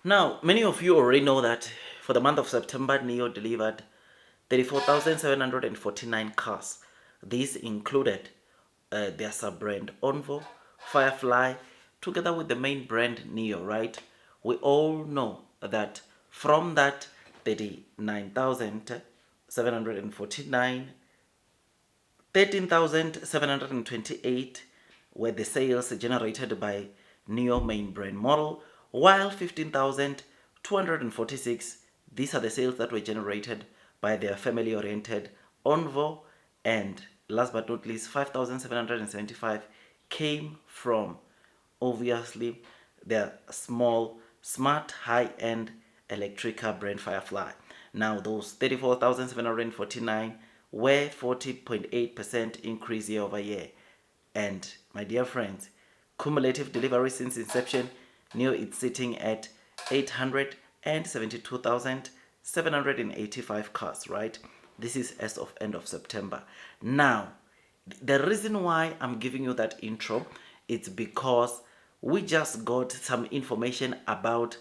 Now, many of you already know that for the month of September, NIO delivered 34,749 cars. These included their sub-brand ONVO, Firefly, together with the main brand NIO, right? We all know that from that 39,749, 13,728 were the sales generated by NIO main brand model, while 15,246, these are the sales that were generated by their family-oriented ONVO, and last but not least, 5,775 came from, obviously, their small, smart, high-end electric car brand Firefly. Now, those 34,749 were 40.8% increase year over year. And my dear friends, cumulative delivery since inception, NIO is sitting at 872,785 cars, right? This is as of end of September. Now, the reason why I'm giving you that intro is because we just got some information about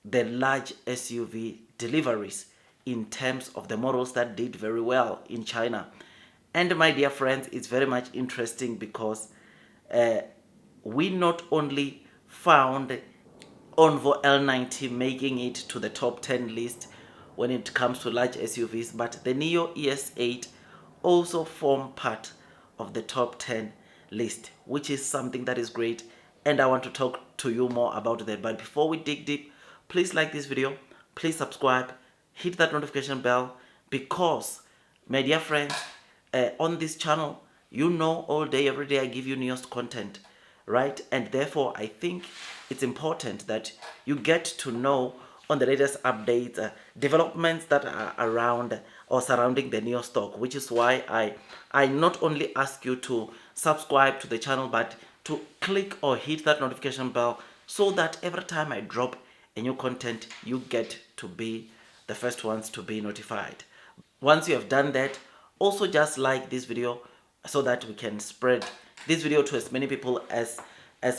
the large SUV deliveries in terms of the models that did very well in China. And my dear friends, it's very much interesting because uh, we not only found ONVO L90 making it to the top 10 list when it comes to large SUVs, but the NIO ES8 also form part of the top 10 list, which is something that is great, and I want to talk to you more about that. But before we dig deep, please like this video, please subscribe, hit that notification bell, because my dear friends, on this channel, you know, all day every day I give you news content, right? And therefore I think it's important that you get to know on the latest updates, developments that are around or surrounding the NIO stock, which is why I not only ask you to subscribe to the channel, but to click or hit that notification bell so that every time I drop a new content, you get to be the first ones to be notified. Once you have done that, also just like this video so that we can spread this video to as many people as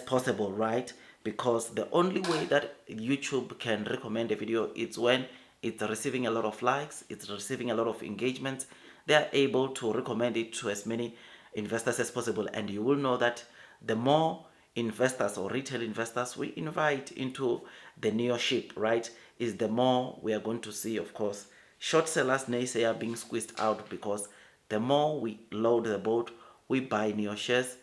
possible, right? Because the only way that YouTube can recommend a video is when it's receiving a lot of likes, it's receiving a lot of engagements. They are able to recommend it to as many investors as possible, and you will know that the more investors or retail investors we invite into the NIO ship, right, is the more we are going to see, of course, short sellers, naysayer being squeezed out, because the more we load the boat, we buy NIO shares,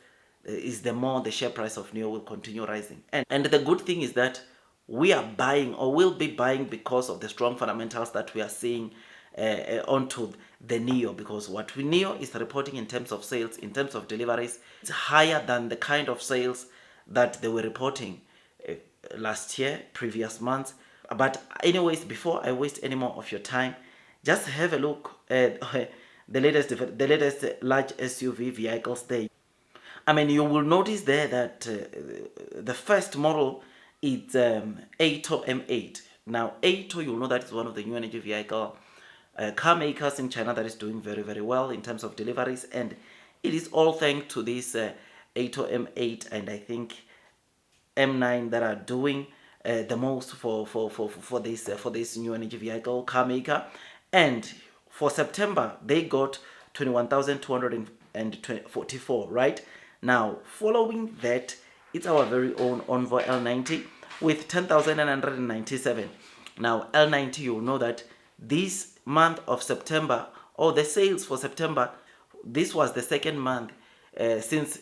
is the more the share price of NIO will continue rising. And the good thing is that we are buying, or will be buying, because of the strong fundamentals that we are seeing onto the NIO, because what NIO is reporting in terms of sales, in terms of deliveries, it's higher than the kind of sales that they were reporting last year, previous months. But anyways, before I waste any more of your time, just have a look at the latest large SUV vehicles there. I mean, you will notice there that the first model is ATO M8. Now, ATO, you'll know that is one of the new energy vehicle car makers in China that is doing very, very well in terms of deliveries, and it is all thanks to this ATO M8 and I think M9 that are doing the most for this new energy vehicle car maker. And for September, they got 21,244, right? Now, following that, it's our very own ONVO L90 with 10,997. Now, L90, you'll know that this month of September, or the sales for September, this was the second month since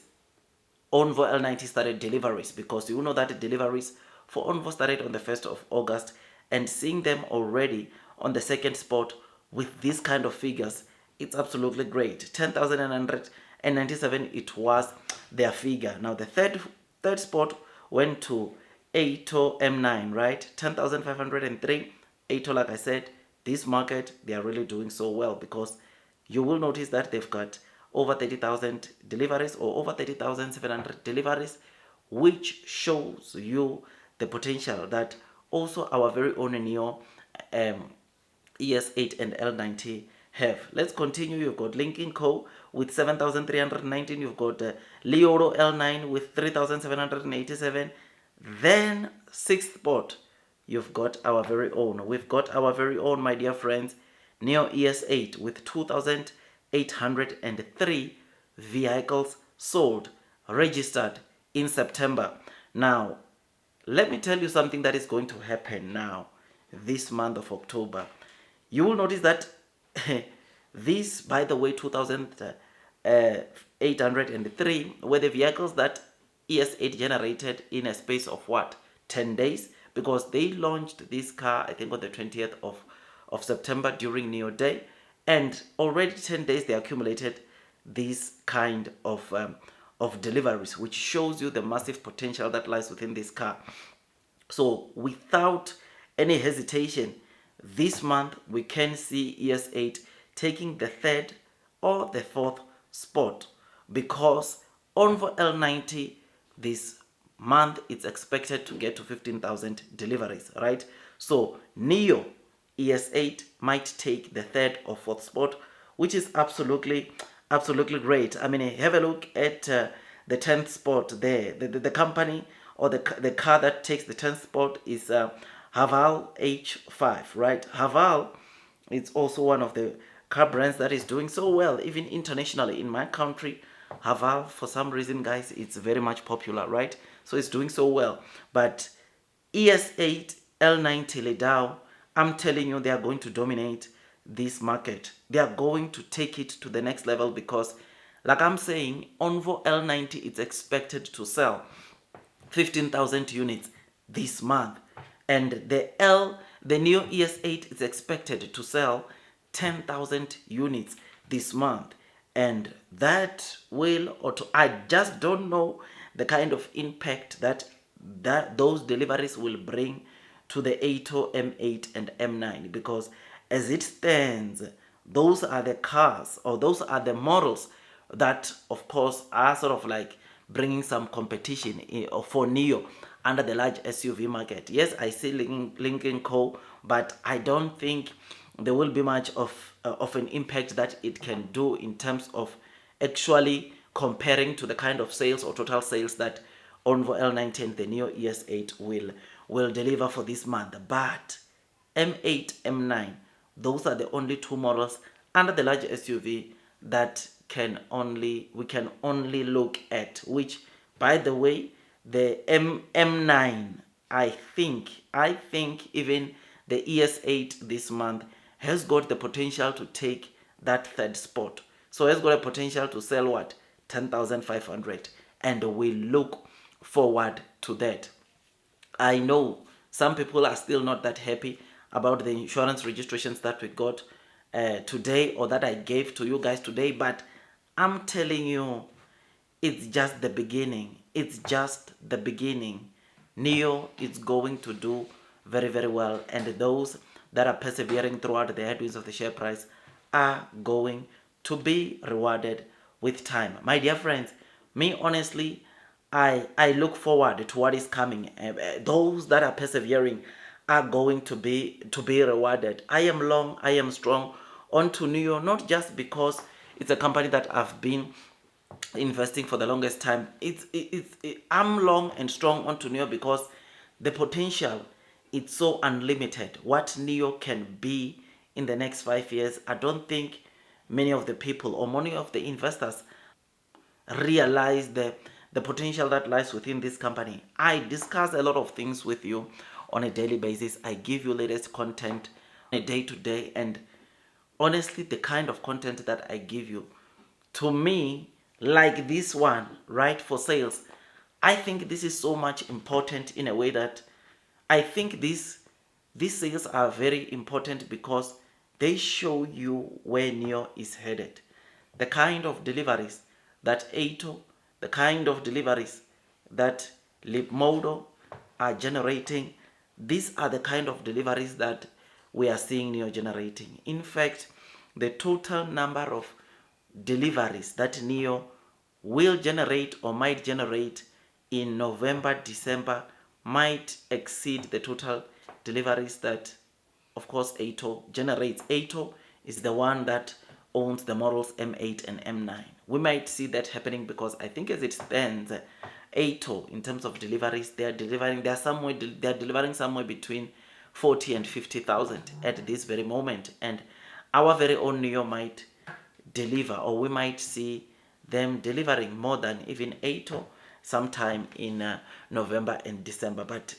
ONVO L90 started deliveries, because you know that deliveries for ONVO started on the 1st of August, and seeing them already on the second spot with these kind of figures, it's absolutely great. 10,997 it was their figure. Now the third spot went to ATO M9, right? 10,503. ATO, like I said, this market, they are really doing so well, because you will notice that they've got over 30,000 deliveries, or over 30,700 deliveries, which shows you the potential that also our very own NIO ES8 and L90 have. Let's continue. You've got Lincoln Co. with 7,319. You've got NIO L9 with 3,787. Then sixth spot you've got our very own. We've got our very own, my dear friends, NIO ES8 with 2,803 vehicles sold, registered in September. Now, let me tell you something that is going to happen now, this month of October. You will notice that this, by the way, 2,803 were the vehicles that ES8 generated in a space of what? 10 days? Because they launched this car, I think, on the 20th of September during NIO Day. And already 10 days they accumulated this kind of deliveries, which shows you the massive potential that lies within this car. So without any hesitation, this month we can see ES8 taking the third or the fourth spot, because ONVO L90 this month it's expected to get to 15,000 deliveries, right? So NIO ES8 might take the third or fourth spot, which is absolutely great. I mean, have a look at the 10th spot there. The company or the car that takes the 10th spot is Haval H5, right? Haval, it's also one of the car brands that is doing so well, even internationally. In my country, Haval, for some reason, guys, it's very much popular, right? So it's doing so well. But ES8 L90 Ledao, I'm telling you, they are going to dominate this market. They are going to take it to the next level, because, like I'm saying, ONVO L90 is expected to sell 15,000 units this month, and the NIO ES8 is expected to sell 10,000 units this month. And that will, I just don't know the kind of impact that those deliveries will bring to the ATO M8 and M9, because as it stands, those are the cars, or those are the models that, of course, are sort of like bringing some competition for NIO under the large SUV market. Yes, I see Lincoln Co, but I don't think there will be much of an impact that it can do in terms of actually comparing to the kind of sales or total sales that ONVO L90 and the NIO ES8 will deliver for this month. But M8, M9, those are the only two models under the large SUV that we can only look at, which, by the way, the M9, I think even the ES8 this month has got the potential to take that third spot. So has got a potential to sell what? 10,500, and we look forward to that. I know some people are still not that happy about the insurance registrations that we got today, or that I gave to you guys today, but I'm telling you, it's just the beginning. It's just the beginning. NIO is going to do very, very well, and those that are persevering throughout the headwinds of the share price are going to be rewarded with time. My dear friends, me honestly, I look forward to what is coming. Those that are persevering are going to be rewarded. I am long, I am strong onto NIO, not just because it's a company that I've been investing for the longest time. I'm long and strong onto NIO because the potential, it's so unlimited. What NIO can be in the next 5 years, I don't think many of the people or many of the investors realize the potential that lies within this company. I discuss a lot of things with you on a daily basis. I give you latest content on a day-to-day, and honestly, the kind of content that I give you, to me, like this one, right, for sales, I think this is so much important in a way that I think these sales are very important because they show you where NIO is headed. The kind of deliveries that ATO, the kind of deliveries that Leapmodo are generating, these are the kind of deliveries that we are seeing NIO generating. In fact, the total number of deliveries that NIO will generate or might generate in November, December might exceed the total deliveries that, of course, ATO generates. ATO is the one that owns the models M8 and M9. We might see that happening because I think as it stands, 8O in terms of deliveries. They are delivering somewhere between 40 and 50,000 at this very moment, and our very own NIO might deliver, or we might see them delivering more than even 8O sometime in November and December. But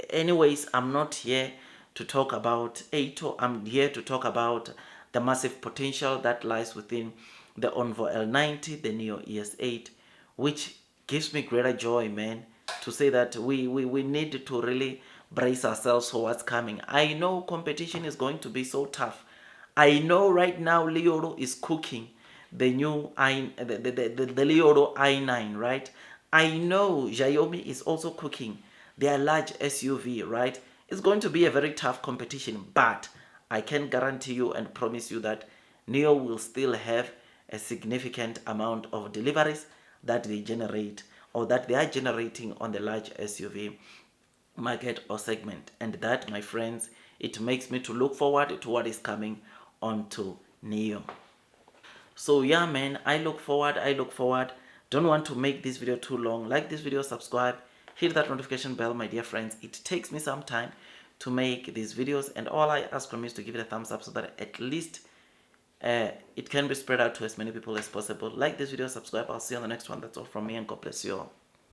anyways, I'm not here to talk about 8O. I'm here to talk about the massive potential that lies within the ONVO L90, the NIO ES8, which gives me greater joy, man, to say that we need to really brace ourselves for what's coming. I know competition is going to be so tough. I know right now Leoro is cooking the new the Leoro i9, right? I know Xiaomi is also cooking their large SUV, right? It's going to be a very tough competition, but I can guarantee you and promise you that NIO will still have a significant amount of deliveries that they generate, or that they are generating on the large SUV market or segment. And that, my friends, it makes me to look forward to what is coming onto NIO. So yeah, man, I look forward. Don't want to make this video too long. Like this video, subscribe, hit that notification bell, my dear friends. It takes me some time to make these videos, and all I ask from you is to give it a thumbs up so that at least it can be spread out to as many people as possible. Like this video, subscribe. I'll see you on the next one. That's all from me, and God bless you all.